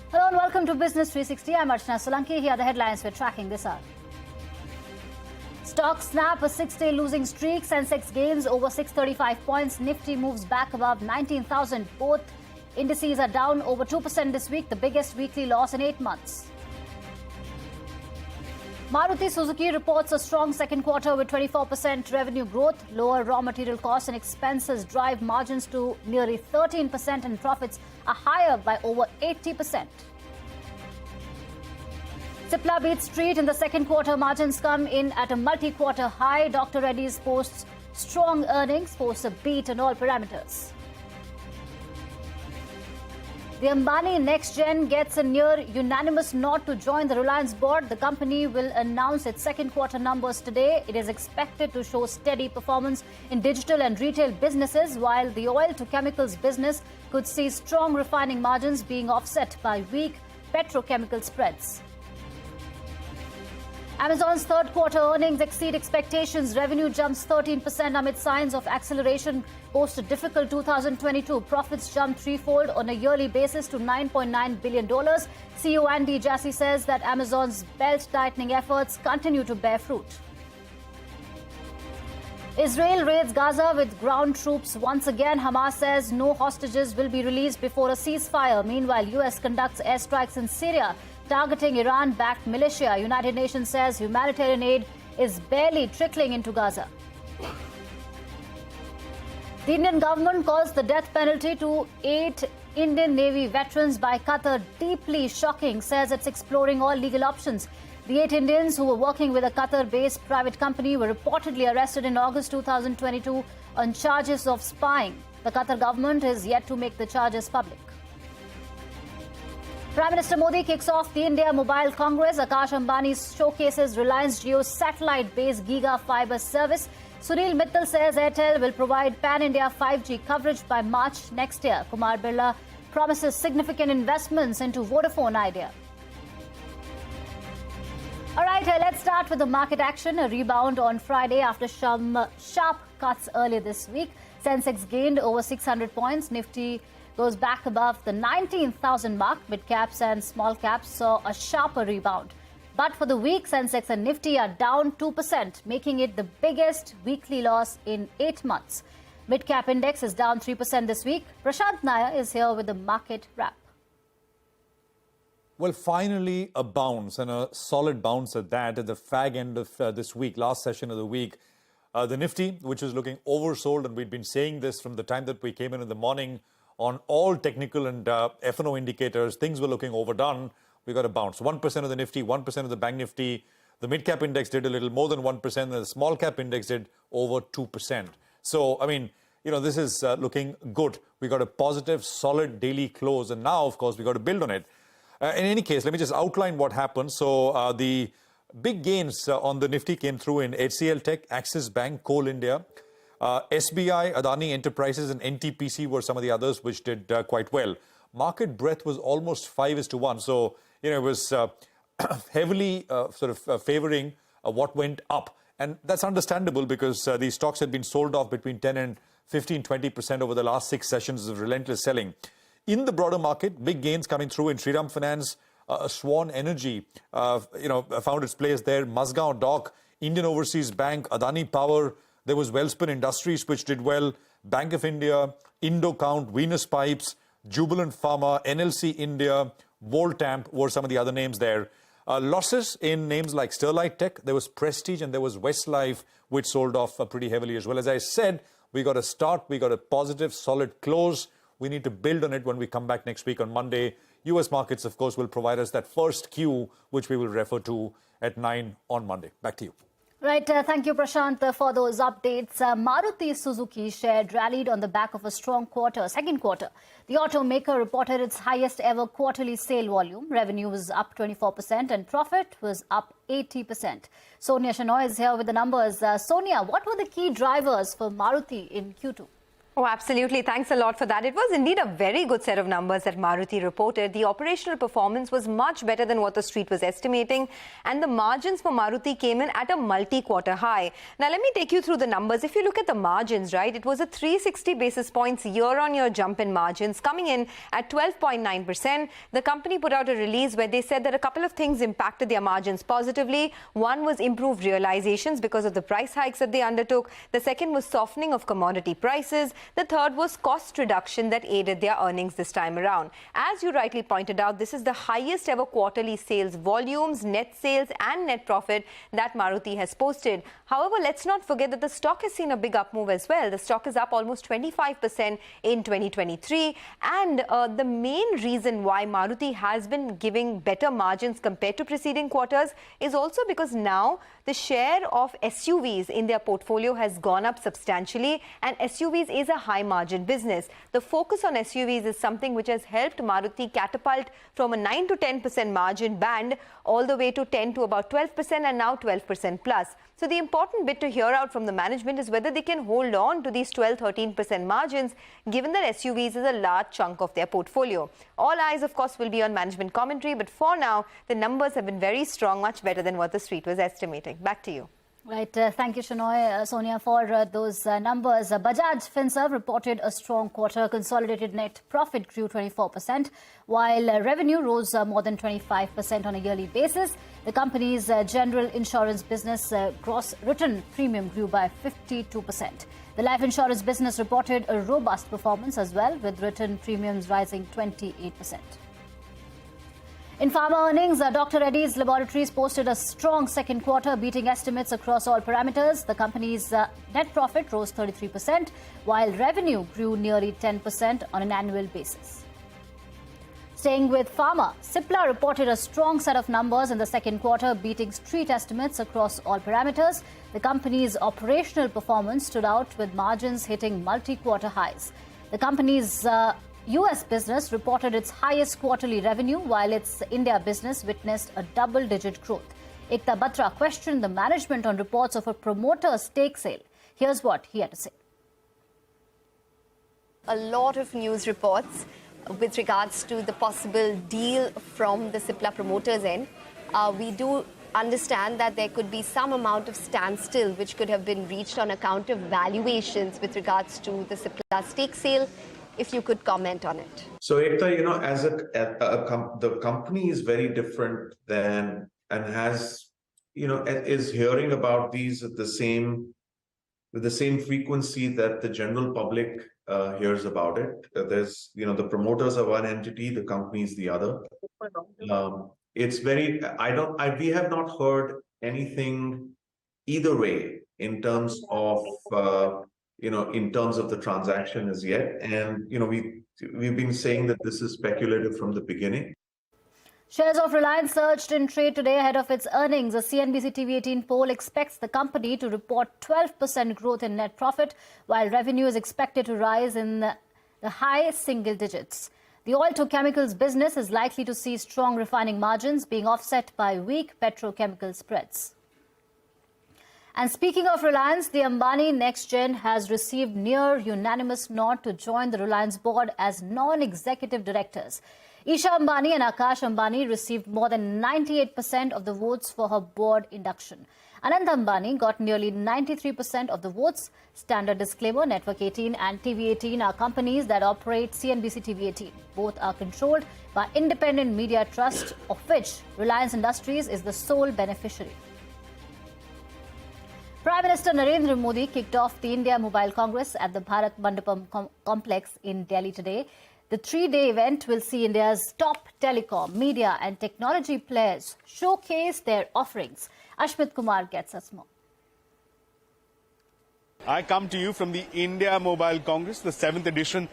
Hello and welcome to Business 360. I'm Archana Solanki. Here are the headlines we're tracking this hour. Stocks snap a six-day losing streak. Sensex gains over 635 points. Nifty moves back above 19,000. Both indices are down over 2% this week, the biggest weekly loss in 8 months. Maruti Suzuki reports a strong second quarter with 24% revenue growth. Lower raw material costs and expenses drive margins to nearly 13% and profits are higher by over 80%. Cipla beats Street in the second quarter. Margins come in at a multi-quarter high. Dr. Reddy's posts strong earnings, posts a beat on all parameters. The Ambani Next Gen gets a near unanimous nod to join the Reliance board. The company will announce its second quarter numbers today. It is expected to show steady performance in digital and retail businesses, while the oil to chemicals business could see strong refining margins being offset by weak petrochemical spreads. Amazon's third quarter earnings exceed expectations. Revenue jumps 13% amid signs of acceleration post a difficult 2022. Profits jumped threefold on a yearly basis to $9.9 billion. CEO Andy Jassy says that Amazon's belt-tightening efforts continue to bear fruit. Israel raids Gaza with ground troops once again. Hamas says no hostages will be released before a ceasefire. Meanwhile, U.S. conducts airstrikes in Syria, targeting Iran-backed militia. United Nations says humanitarian aid is barely trickling into Gaza. The Indian government calls the death penalty to 8 Indian Navy veterans by Qatar deeply shocking, says it's exploring all legal options. The 8 Indians who were working with a Qatar-based private company were reportedly arrested in August 2022 on charges of spying. The Qatar government is yet to make the charges public. Prime Minister Modi kicks off the India Mobile Congress. Akash Ambani showcases Reliance Jio's satellite-based Giga Fiber service. Sunil Mittal says Airtel will provide pan-India 5G coverage by March next year. Kumar Birla promises significant investments into Vodafone Idea. All right, let's start with the market action. A rebound on Friday after some sharp cuts earlier this week. Sensex gained over 600 points. Nifty goes back above the 19,000 mark. Mid caps and small caps saw a sharper rebound. But for the week, Sensex and Nifty are down 2%, making it the biggest weekly loss in 8 months. Mid cap index is down 3% this week. Prashant Nair is here with the market wrap. Well, finally a bounce, and a solid bounce at that, at the fag end of this week, last session of the week. The Nifty, which is looking oversold, and we'd been saying this from the time that we came in the morning, on all technical and F&O indicators, things were looking overdone. We got a bounce. 1% of the Nifty, 1% of the Bank Nifty. The mid-cap index did a little more than 1%, and the small-cap index did over 2%. So, I mean, you know, this is looking good. We got a positive, solid daily close, and now, of course, we got to build on it. In any case, let me just outline what happened. So, the big gains on the Nifty came through in HCL Tech, Axis Bank, Coal India. SBI, Adani Enterprises and NTPC were some of the others which did quite well. Market breadth was almost 5:1. So, you know, it was heavily favoring what went up. And that's understandable because these stocks had been sold off between 10 and 15, 20% over the last 6 sessions of relentless selling. In the broader market, big gains coming through in Shriram Finance, Swan Energy, found its place there. Mazgaon Dock, Indian Overseas Bank, Adani Power. There was Wellspun Industries, which did well. Bank of India, Indocount, Venus Pipes, Jubilant Pharma, NLC India, Voltamp were some of the other names there. Losses in names like Sterlite Tech. There was Prestige and there was Westlife, which sold off pretty heavily as well. As I said, we got a start. We got a positive, solid close. We need to build on it when we come back next week on Monday. U.S. markets, of course, will provide us that first cue, which we will refer to at 9 on Monday. Back to you. Right. Thank you, Prashant, for those updates. Maruti Suzuki share rallied on the back of a strong second quarter. The automaker reported its highest ever quarterly sale volume. Revenue was up 24% and profit was up 80%. Sonia Shenoy is here with the numbers. Sonia, what were the key drivers for Maruti in Q2? Oh, absolutely. Thanks a lot for that. It was indeed a very good set of numbers that Maruti reported. The operational performance was much better than what the street was estimating, and the margins for Maruti came in at a multi-quarter high. Now, let me take you through the numbers. If you look at the margins, right, it was a 360 basis points year-on-year jump in margins, coming in at 12.9%. The company put out a release where they said that a couple of things impacted their margins positively. One was improved realizations because of the price hikes that they undertook. The second was softening of commodity prices. The third was cost reduction that aided their earnings this time around. As you rightly pointed out, this is the highest ever quarterly sales volumes, net sales and net profit that Maruti has posted. However, let's not forget that the stock has seen a big up move as well. The stock is up almost 25% in 2023. And the main reason why Maruti has been giving better margins compared to preceding quarters is also because now the share of SUVs in their portfolio has gone up substantially, and SUVs is a high margin business. The focus on SUVs is something which has helped Maruti catapult from a 9 to 10% margin band all the way to 10 to about 12% and now 12% plus. So the important bit to hear out from the management is whether they can hold on to these 12-13% margins, given that SUVs is a large chunk of their portfolio. All eyes, of course, will be on management commentary, but for now, the numbers have been very strong, much better than what the street was estimating. Back to you. Right. Thank you, Sonia, for those numbers. Bajaj Finserv reported a strong quarter. Consolidated net profit grew 24%, while revenue rose more than 25% on a yearly basis. The company's general insurance business gross written premium grew by 52%. The life insurance business reported a robust performance as well, with written premiums rising 28%. In pharma earnings, Dr. Reddy's Laboratories posted a strong second quarter, beating estimates across all parameters. The company's net profit rose 33%, while revenue grew nearly 10% on an annual basis. Staying with pharma, Cipla reported a strong set of numbers in the second quarter, beating street estimates across all parameters. The company's operational performance stood out, with margins hitting multi-quarter highs. The company's US business reported its highest quarterly revenue, while its India business witnessed a double-digit growth. Ekta Batra questioned the management on reports of a promoter stake sale. Here's what he had to say. A lot of news reports with regards to the possible deal from the Cipla promoters' end. We do understand that there could be some amount of standstill which could have been reached on account of valuations with regards to the Cipla stake sale. If you could comment on it. So, Ekta, as the company is very different than, and has, is hearing about these with the same frequency that the general public hears about it. There's, the promoters are one entity, the company is the other. It's very, we have not heard anything either way in terms of, in terms of the transaction as yet. And, we've been saying that this is speculative from the beginning. Shares of Reliance surged in trade today ahead of its earnings. A CNBC TV18 poll expects the company to report 12% growth in net profit, while revenue is expected to rise in the high single digits. The oil-to-chemicals business is likely to see strong refining margins being offset by weak petrochemical spreads. And speaking of Reliance, the Ambani NextGen has received near unanimous nod to join the Reliance board as non-executive directors. Isha Ambani and Akash Ambani received more than 98% of the votes for her board induction. Anand Ambani got nearly 93% of the votes. Standard disclaimer, Network 18 and TV18 are companies that operate CNBC TV18. Both are controlled by independent media trust, of which Reliance Industries is the sole beneficiary. Prime Minister Narendra Modi kicked off the India Mobile Congress at the Bharat Mandapam complex in Delhi today. The three-day event will see India's top telecom, media and technology players showcase their offerings. Ashmit Kumar gets us more. I come to you from the India Mobile Congress, the 7th edition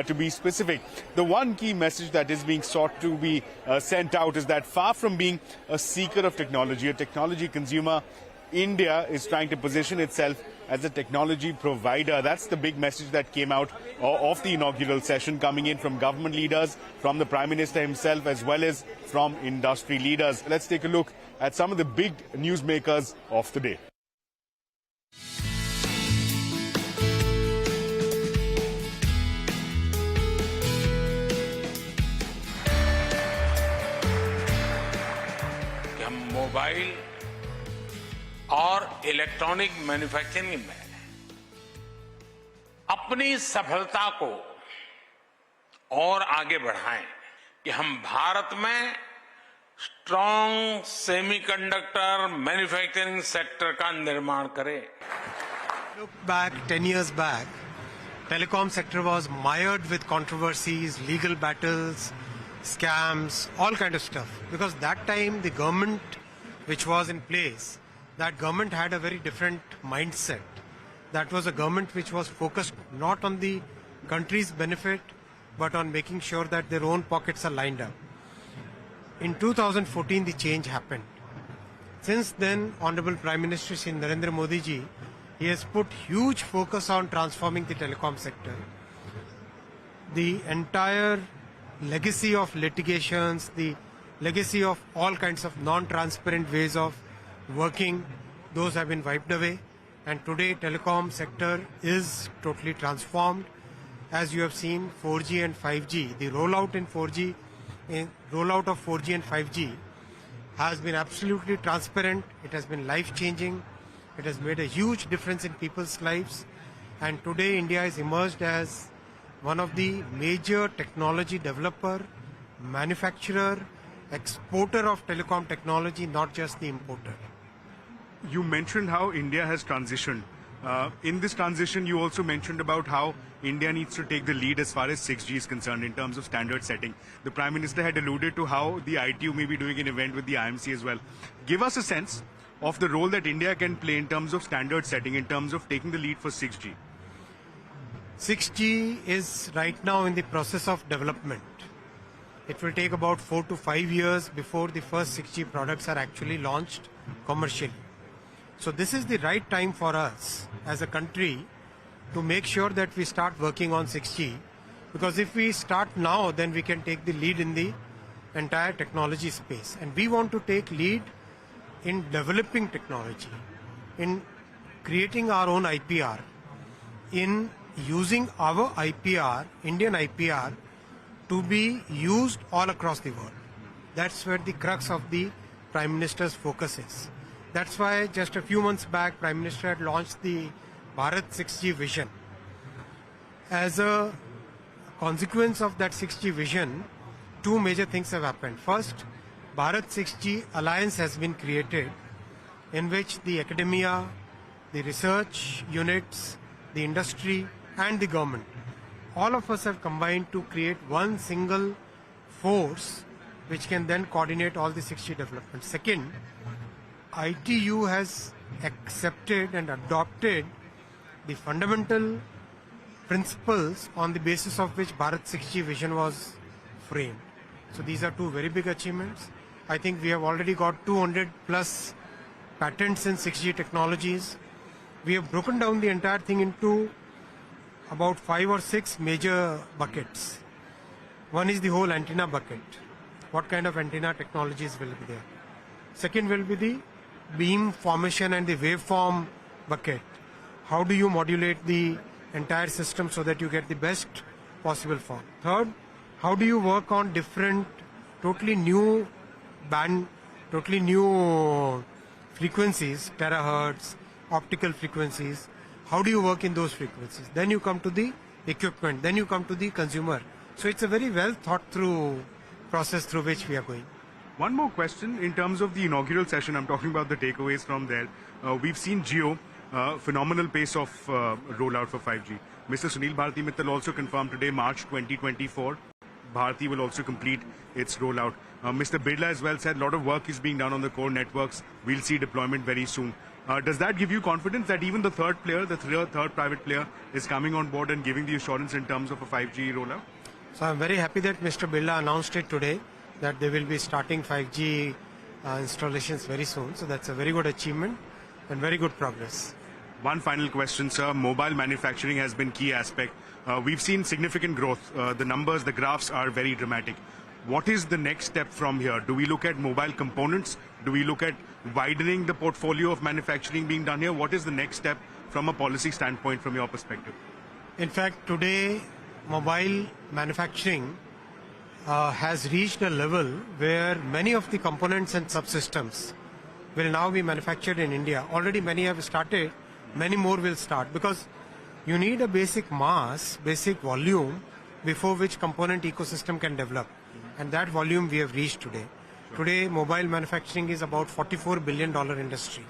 to be specific. The one key message that is being sought to be sent out is that far from being a seeker of technology, a technology consumer, India is trying to position itself as a technology provider. That's the big message that came out of the inaugural session, coming in from government leaders, from the Prime Minister himself, as well as from industry leaders. Let's take a look at some of the big newsmakers of the day. Electronic manufacturing में अपनी सफलता को और आगे बढ़ाएं कि हम भारत में स्ट्रॉन्ग सेमीकंडक्टर मैन्युफैक्चरिंग सेक्टर का निर्माण करें. Look back 10 years back, telecom sector was mired with controversies, legal battles, scams, all kind of stuff. Because that time the government which was in place, that government had a very different mindset. That was a government which was focused not on the country's benefit, but on making sure that their own pockets are lined up. In 2014, the change happened. Since then, Honorable Prime Minister Shri Narendra Modi ji, he has put huge focus on transforming the telecom sector. The entire legacy of litigations, the legacy of all kinds of non-transparent ways of working, those have been wiped away. And today, telecom sector is totally transformed. As you have seen, 4G and 5G, the rollout of 4G and 5G has been absolutely transparent. It has been life-changing. It has made a huge difference in people's lives. And today, India is emerged as one of the major technology developer, manufacturer, exporter of telecom technology, not just the importer. You mentioned how India has transitioned. In this transition, you also mentioned about how India needs to take the lead as far as 6G is concerned in terms of standard setting. The Prime Minister had alluded to how the ITU may be doing an event with the IMC as well. Give us a sense of the role that India can play in terms of standard setting, in terms of taking the lead for 6G. 6G is right now in the process of development. It will take about 4 to 5 years before the first 6G products are actually launched commercially. So this is the right time for us as a country to make sure that we start working on 6G, because if we start now, then we can take the lead in the entire technology space. And we want to take lead in developing technology, in creating our own IPR, in using our IPR, Indian IPR, to be used all across the world. That's where the crux of the Prime Minister's focus is. That's why just a few months back, Prime Minister had launched the Bharat 6G vision. As a consequence of that 6G vision, two major things have happened. First, Bharat 6G Alliance has been created, in which the academia, the research units, the industry and the government, all of us have combined to create one single force which can then coordinate all the 6G development. Second, ITU has accepted and adopted the fundamental principles on the basis of which Bharat 6G vision was framed. So these are two very big achievements. I think we have already got 200 plus patents in 6G technologies. We have broken down the entire thing into about 5 or 6 major buckets. One is the whole antenna bucket. What kind of antenna technologies will be there? Second will be the beam formation and the waveform bucket. How do you modulate the entire system so that you get the best possible form? Third, how do you work on different, totally new band, totally new frequencies, terahertz, optical frequencies? How do you work in those frequencies? Then you come to the equipment, then you come to the consumer. So it's a very well thought through process through which we are going. One more question in terms of the inaugural session. I'm talking about the takeaways from there. We've seen Jio, phenomenal pace of rollout for 5G. Mr. Sunil Bharti Mittal also confirmed today, March 2024, Bharti will also complete its rollout. Mr. Birla as well said a lot of work is being done on the core networks. We'll see deployment very soon. Does that give you confidence that even the third player, the third private player, is coming on board and giving the assurance in terms of a 5G rollout? So I'm very happy that Mr. Birla announced it today, that they will be starting 5G installations very soon. So that's a very good achievement and very good progress. One final question, sir. Mobile manufacturing has been key aspect. We've seen significant growth. The numbers, the graphs are very dramatic. What is the next step from here? Do we look at mobile components? Do we look at widening the portfolio of manufacturing being done here? What is the next step from a policy standpoint from your perspective? In fact, today, mobile manufacturing has reached a level where many of the components and subsystems will now be manufactured in India. Already many have started, many more will start, because you need a basic mass, basic volume before which component ecosystem can develop. And that volume we have reached today. Today, mobile manufacturing is about $44 billion industry,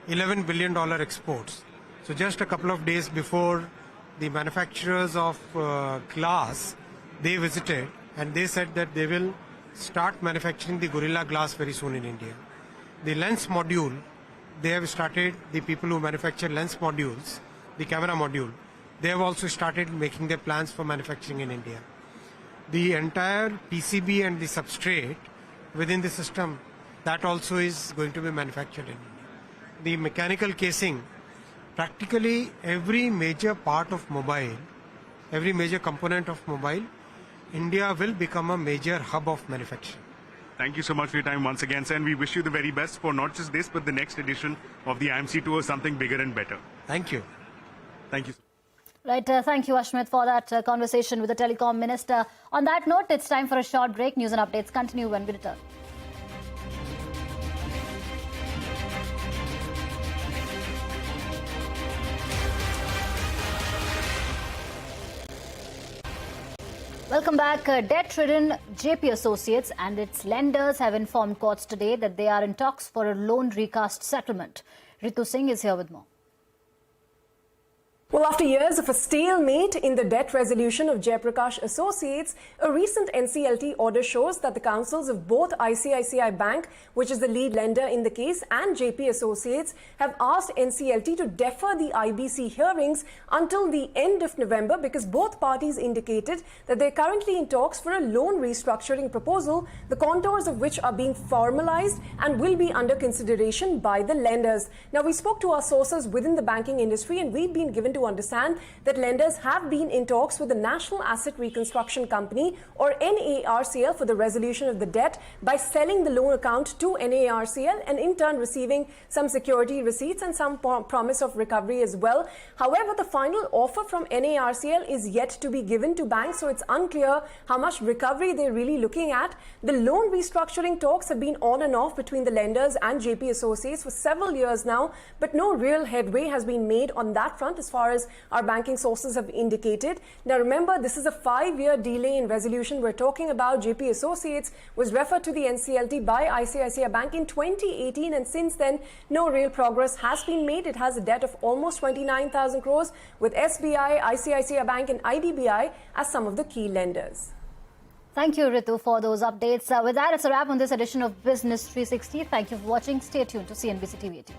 $11 billion exports. So just a couple of days before, the manufacturers of glass, they visited and they said that they will start manufacturing the Gorilla Glass very soon in India. The lens module, they have started, the people who manufacture lens modules, the camera module, they have also started making their plans for manufacturing in India. The entire PCB and the substrate within the system, that also is going to be manufactured in India. The mechanical casing, practically every major part of mobile, every major component of mobile, India will become a major hub of manufacturing. Thank you so much for your time once again, sir, and we wish you the very best for not just this, but the next edition of the IMC tour, something bigger and better. Thank you. Thank you. Right, thank you, Ashmit, for that conversation with the Telecom Minister. On that note, it's time for a short break. News and updates continue when we return. Welcome back. Debt-ridden JP Associates and its lenders have informed courts today that they are in talks for a loan recast settlement. Ritu Singh is here with more. Well, after years of a stalemate in the debt resolution of Jayaprakash Associates, a recent NCLT order shows that the counsels of both ICICI Bank, which is the lead lender in the case, and JP Associates have asked NCLT to defer the IBC hearings until the end of November because both parties indicated that they're currently in talks for a loan restructuring proposal, the contours of which are being formalized and will be under consideration by the lenders. Now, we spoke to our sources within the banking industry and we've been given to understand that lenders have been in talks with the National Asset Reconstruction Company or NARCL for the resolution of the debt by selling the loan account to NARCL and in turn receiving some security receipts and some promise of recovery as well. However, the final offer from NARCL is yet to be given to banks, so it's unclear how much recovery they're really looking at. The loan restructuring talks have been on and off between the lenders and JP Associates for several years now, but no real headway has been made on that front as far as our banking sources have indicated. Now remember, this is a 5-year delay in resolution we're talking about. JP Associates was referred to the NCLT by ICICI Bank in 2018 and since then no real progress has been made. It has a debt of almost 29,000 crores with SBI, ICICI Bank and IDBI as some of the key lenders. Thank you, Ritu, for those updates. With that, it's a wrap on this edition of Business 360. Thank you for watching. Stay tuned to CNBC TV18.